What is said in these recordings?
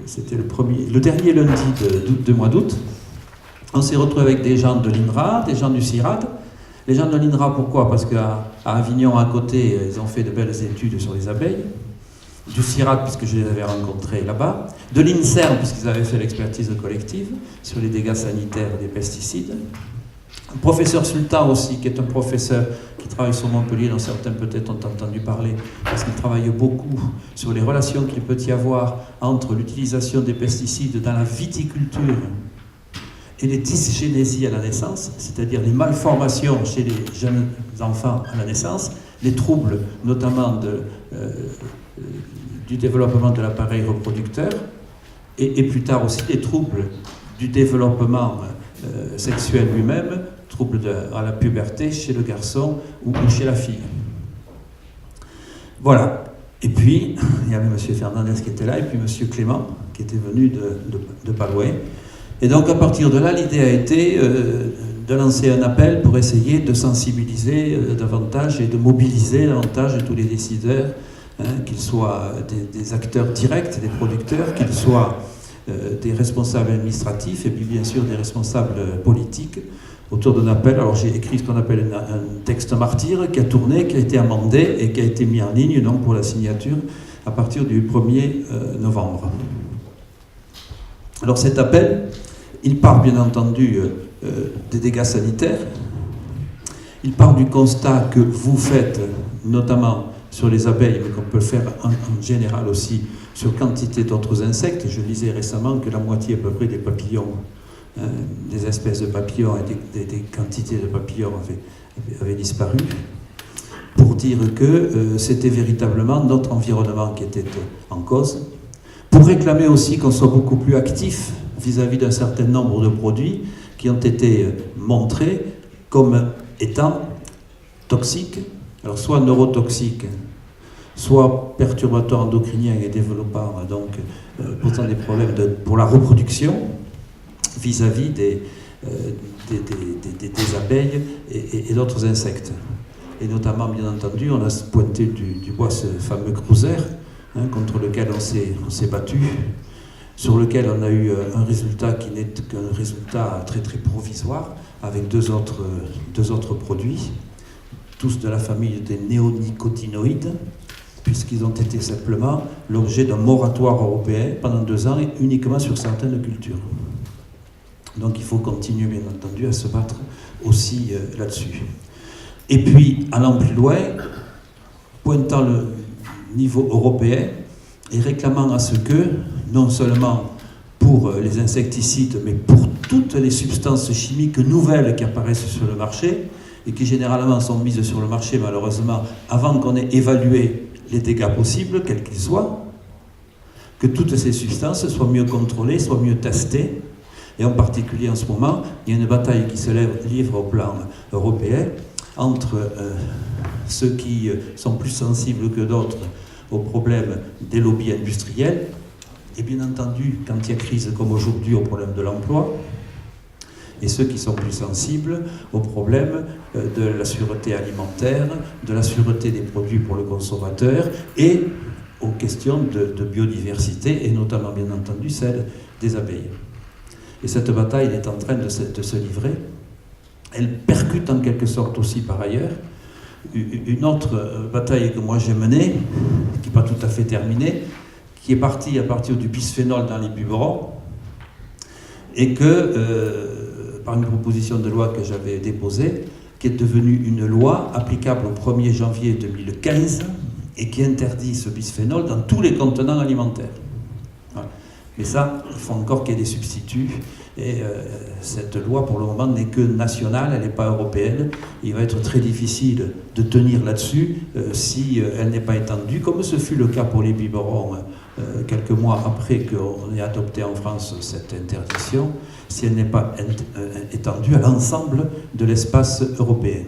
c'était le dernier lundi de mois d'août. On s'est retrouvé avec des gens de l'INRA, des gens du CIRAD. Les gens de l'INRA, pourquoi? Parce qu'à Avignon, à côté, ils ont fait de belles études sur les abeilles. Du CIRAD, puisque je les avais rencontrés là-bas. De l'INSERM, puisqu'ils avaient fait l'expertise collective sur les dégâts sanitaires des pesticides. Le professeur Sultan aussi, qui est un professeur qui travaille sur Montpellier, dont certains peut-être ont entendu parler, parce qu'il travaille beaucoup sur les relations qu'il peut y avoir entre l'utilisation des pesticides dans la viticulture et les dysgénésies à la naissance, c'est-à-dire les malformations chez les jeunes enfants à la naissance, les troubles notamment du développement de l'appareil reproducteur, et plus tard aussi les troubles du développement sexuel lui-même, troubles à la puberté chez le garçon ou chez la fille. Voilà. Et puis, il y avait M. Fernandez qui était là, et puis M. Clément, qui était venu de Paloué. Et donc, à partir de là, l'idée a été de lancer un appel pour essayer de sensibiliser davantage et de mobiliser davantage tous les décideurs, qu'ils soient des acteurs directs, des producteurs, qu'ils soient des responsables administratifs et puis bien sûr des responsables politiques autour d'un appel. Alors j'ai écrit ce qu'on appelle un texte martyr qui a tourné, qui a été amendé et qui a été mis en ligne donc pour la signature à partir du 1er novembre. Alors cet appel, il part bien entendu des dégâts sanitaires, il part du constat que vous faites notamment sur les abeilles, mais qu'on peut faire en général aussi sur quantité d'autres insectes. Je lisais récemment que la moitié à peu près des papillons, des espèces de papillons et des quantités de papillons avaient disparu, pour dire que c'était véritablement notre environnement qui était en cause, pour réclamer aussi qu'on soit beaucoup plus actif vis-à-vis d'un certain nombre de produits qui ont été montrés comme étant toxiques, alors soit neurotoxiques, soit perturbateurs endocriniens et développant, donc posant des problèmes pour la reproduction vis-à-vis des abeilles et d'autres insectes. Et notamment, bien entendu, on a pointé du bois ce fameux cruiser, contre lequel on s'est battu, sur lequel on a eu un résultat qui n'est qu'un résultat très très provisoire, avec deux autres produits, tous de la famille des néonicotinoïdes, puisqu'ils ont été simplement l'objet d'un moratoire européen pendant 2 ans et uniquement sur certaines cultures. Donc il faut continuer, bien entendu, à se battre aussi là-dessus. Et puis, allant plus loin, pointant le niveau européen et réclamant à ce que, non seulement pour les insecticides, mais pour toutes les substances chimiques nouvelles qui apparaissent sur le marché, et qui généralement sont mises sur le marché, malheureusement, avant qu'on ait évalué les dégâts possibles, quels qu'ils soient, que toutes ces substances soient mieux contrôlées, soient mieux testées. Et en particulier en ce moment, il y a une bataille qui se livre au plan européen entre ceux qui sont plus sensibles que d'autres aux problèmes des lobbies industriels, et bien entendu, quand il y a crise comme aujourd'hui, au problème de l'emploi, et ceux qui sont plus sensibles aux problèmes de la sûreté alimentaire, de la sûreté des produits pour le consommateur, et aux questions de biodiversité, et notamment, bien entendu, celle des abeilles. Et cette bataille est en train de se livrer. Elle percute en quelque sorte aussi, par ailleurs, une autre bataille que moi j'ai menée, qui n'est pas tout à fait terminée, qui est partie à partir du bisphénol dans les biberons, et que, par une proposition de loi que j'avais déposée, qui est devenue une loi applicable au 1er janvier 2015, et qui interdit ce bisphénol dans tous les contenants alimentaires. Voilà. Mais ça, il faut encore qu'il y ait des substituts, et cette loi, pour le moment, n'est que nationale, elle n'est pas européenne. Il va être très difficile de tenir là-dessus si elle n'est pas étendue, comme ce fut le cas pour les biberons quelques mois après qu'on ait adopté en France cette interdiction, si elle n'est pas étendue à l'ensemble de l'espace européen.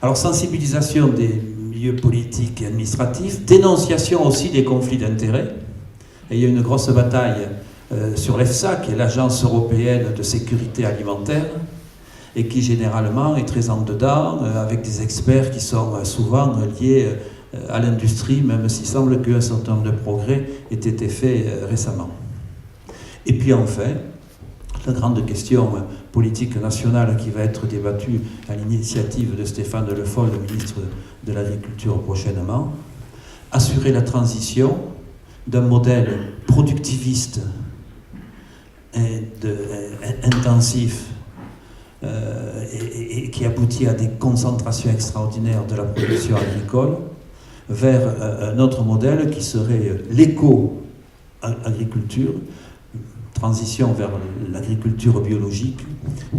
Alors, sensibilisation des milieux politiques et administratifs, dénonciation aussi des conflits d'intérêts. Et il y a une grosse bataille sur l'EFSA, qui est l'Agence européenne de sécurité alimentaire, et qui généralement est très en dedans, avec des experts qui sont souvent liés à l'industrie, même s'il semble qu'un certain nombre de progrès aient été faits récemment. Et puis enfin, la grande question politique nationale qui va être débattue à l'initiative de Stéphane Le Foll, le ministre de l'Agriculture prochainement, assurer la transition d'un modèle productiviste intensif et qui aboutit à des concentrations extraordinaires de la production agricole vers un autre modèle qui serait l'éco-agriculture, transition vers l'agriculture biologique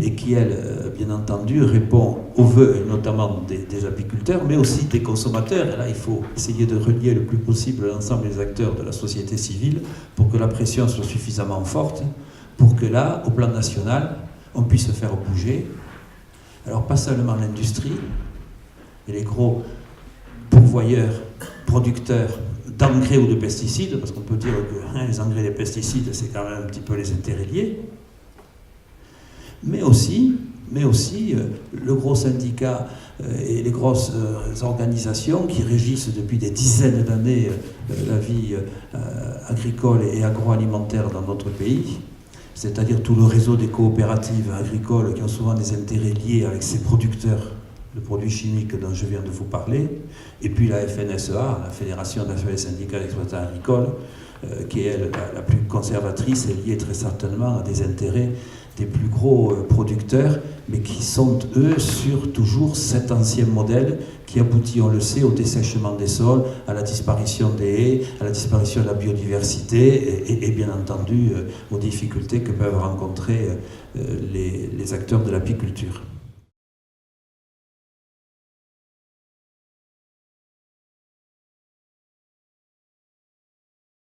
et qui, elle, bien entendu, répond aux vœux notamment des apiculteurs, mais aussi des consommateurs. Et là, il faut essayer de relier le plus possible l'ensemble des acteurs de la société civile pour que la pression soit suffisamment forte, pour que là, au plan national, on puisse faire bouger. Alors, pas seulement l'industrie, et les gros pourvoyeurs, producteurs d'engrais ou de pesticides, parce qu'on peut dire que les engrais et les pesticides, c'est quand même un petit peu les intérêts liés, mais aussi le gros syndicat et les grosses organisations qui régissent depuis des dizaines d'années la vie agricole et agroalimentaire dans notre pays, c'est-à-dire tout le réseau des coopératives agricoles qui ont souvent des intérêts liés avec ces producteurs de produits chimiques dont je viens de vous parler, et puis la FNSEA, la Fédération nationale des syndicats d'exploitants agricoles, qui est elle, la plus conservatrice et liée très certainement à des intérêts des plus gros producteurs, mais qui sont, eux, sur toujours cet ancien modèle qui aboutit, on le sait, au dessèchement des sols, à la disparition des haies, à la disparition de la biodiversité et bien entendu aux difficultés que peuvent rencontrer les acteurs de l'apiculture.